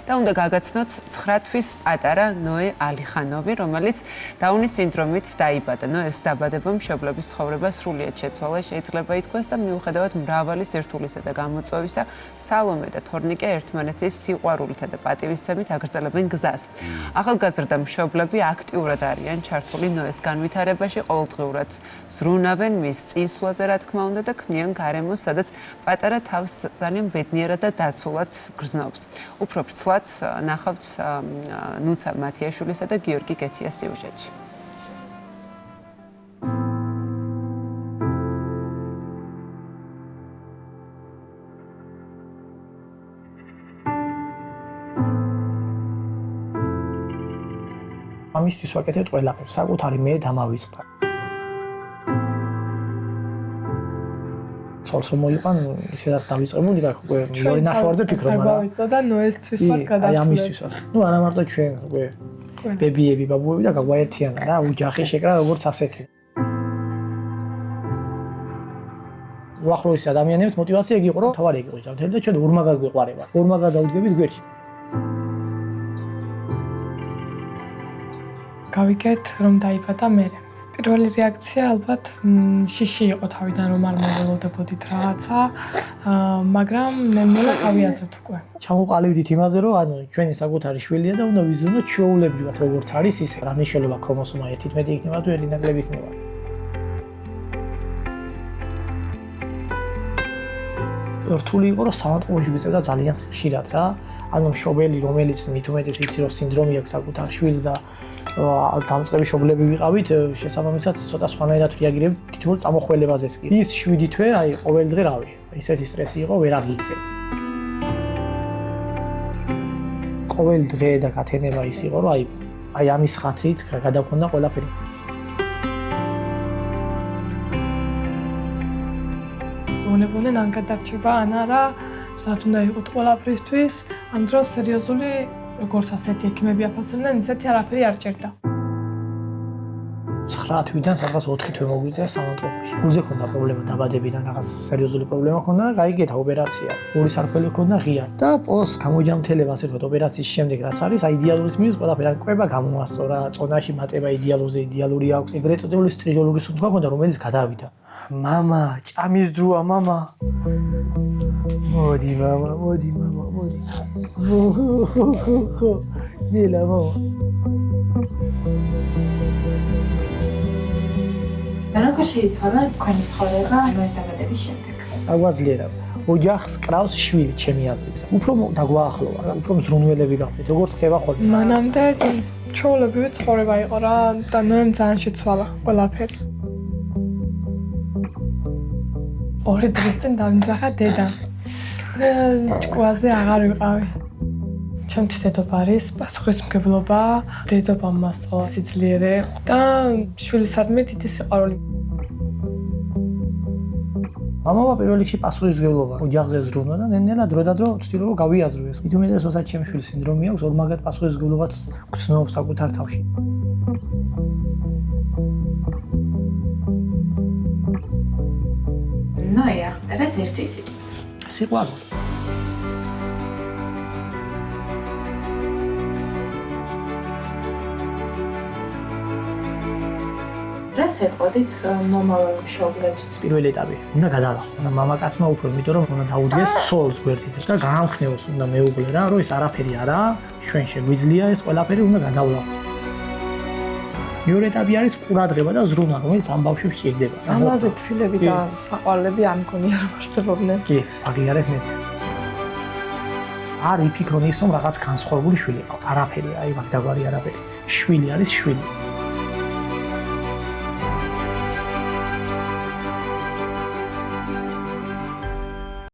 და უნდა გაგაცნოთ 9 თვის პატარა ნოე ალიხანოვი, რომელიც დაუნის სინდრომით დაიბადა. ნოეს დაბადება მშობლების ცხოვრებას სრულიად შეცვალა, შეიძლება ითქვას და მიუხედავად მრავალი სირთულისა და გამოწვევისა, სალომე და თორნიკე ერთმანეთის სიყვარულითა და პატივისცემით აგრძელებენ გზას. ახალგაზრდა მშობლები აქტიურად არიან ჩართული ნოეს განვითარებაში, ყოველდღიურად ზრუნავენ მის წინსვლაზე, რა თქმა უნდა, და ქმნიან გარემოს, სადაც პატარა თავს ძალიან ბედნიერად და დაცულად გრძნობს. უფრო ვრცლად ნახავთ ნუცა მათიაშვილისა და გიორგი გეთიას სიუჟეტში. ამისთვის ვაკეთებ ყველაფერს, საკუთარი მე დამავიწყდა. სულს რომ მოიყვან, ისედაც დავიწყებული და უკვე მეორე ნახევარზე ფიქრობ, მაგრამ დავიწყდა და ნოესთვის ვარ გადავწყვეტ. აი ამისთვისაც. ნუ არა მარტო ჩვენ, უკვე ბებიები, ბაბუები და გაგვაერთიანა რა, ოჯახი შეკრა როგორც ასეთი. უახლოესი ადამიანების мотиваცია იგი იყო, რომ თავარი იყო და მთელი და ჩვენ ორმაგად გვეყარება. ორმაგად დავდგებით გვერდში. გავიგეთ რომ დაიბადა მე. პირველი რეაქცია ალბათ შიში იყო თავიდან რომ არ მოველოდებოდით რაღაცა, მაგრამ ნელ-ნელა გავიაზრეთ უკვე. ჩამოყალიბდით იმაზე რომ ანუ ჩვენი საკუთარი შვილია და უნდა ვიზრუნოთ ჩვეულებრივად როგორც არის ისე. რა მნიშვნელობა ქრომოსომა 11 იქნება თუ 1 ნაკლები იქნება. რთული იყო რომ სამარტყოში ვიწევდა ძალიან ხშირად რა. ანუ მშობელი რომელიც მით უმეტეს იცი რომ სინდრომი აქვს საკუთარ შვილს და დამწყები მშობლები ვიყავით, შესაბამისად ცოტა სხვანაირად რეაგირებთ თითოეულ წამოხველებაზეც კი. ის 7 თვე, აი ყოველ დღე რავი, ისეთი სტრესი იყო, ვერ აღიქცეთ. ყოველ დღე და გათენება ის იყო, რომ აი ამის ხათრით გადაგქონდა ყველაფერი. უნებოდნენ ან გადარჩება, ან არა, სად უნდა იყოთ ყველაფრისთვის, ამ დროს სერიოზული როგორც ასეთი ექიმები აფასებდნენ, ისეთი არაფერი არ ჭირდა. 9 თვიდან სადღაც 4 თვე მოგვიწია სამონტყოფში. გულზე ქონდა პრობლემა, დაბადებიდან რაღაც სერიოზული პრობლემა ქონდა და გაიგეთა ოპერაცია. ორი სარკველი ქონდა ღია და პოს გამოჯამთელება, ასე ვთქვათ, ოპერაციის შემდეგ რაც არის, აი იდეალურით მიდის ყველაფერი, ან კვება გამოასწორა, წონაში მატება იდეალურზე იდეალური აქვს. ეგრეთ წოდებული სტრიგოლური სუნთქვა ქონდა, რომელიც გადავიდა. მამა, ჭამის დროა, მამა. მოდი, მამა, მოდი, მამა, მოდი. მილა, მამა. როგორ შეიცვალა თქვენი ცხოვრება ნოეს დაბადების შემდეგ? აგვაძლიერა. ოჯახს კრავს შვილი, ჩემი აზრით. უფრო დაგვაახლოვა, უფრო მზრუნველები გავხდით. როგორც ხდება ხოლმე. მანამდე ჩვეულებრივი ცხოვრება იყო რა და ნოემ ძალიან შეცვალა ყველაფერი. ორი დღის წინ დამძახა დედა. ჭკუაზე აღარ ვიყავი. ჩემთვის დედობა არის პასუხისმგებლობა, დედობა მასალა სიძლიერე და შვილისადმი დიდი სიყვარული. მამამა პირველ რიგში პასუხისმგებლობა, ოჯახზე ზრუნვა და ნელ-ნელა დრო და დრო ვცდილობ რომ გავიაზრო ეს. მით უმეტეს როდესაც ჩემი შვილის სინდრომი აქვს, ორმაგად პასუხისმგებლობაც გრძნობს საკუთარ თავში. ნოე აღწერეთ ერთი სიტყვით. სიყვარული. რას ეტყოდით მომავალ მშობლებს? პირველი ეტაპი უნდა გადალახო. მამაკაცმა უფრო იმიტომ რომ უნდა დაუდგეს ცოლს გვერდით და გაამხნევოს უნდა მეუღლე რა, რომ ეს არაფერი არაა, ჩვენ შეგვიძლია ეს ყველაფერი უნდა გადავლახო. მეორე ეტაპი არის ყურადღება და ზრუნვა, რომელიც ამ ბავშვებს სჭირდება. ამაზე თბილები და საყვარლები არ მგონია რომ არსებობდნენ. კი, აღიარეთ მე. არ იფიქრონ ის რომ რაღაც განსხვავებული შვილი ყავთ. არაფერი, აი მაგ დაგვარი არაფერი. შვილი არის შვილი.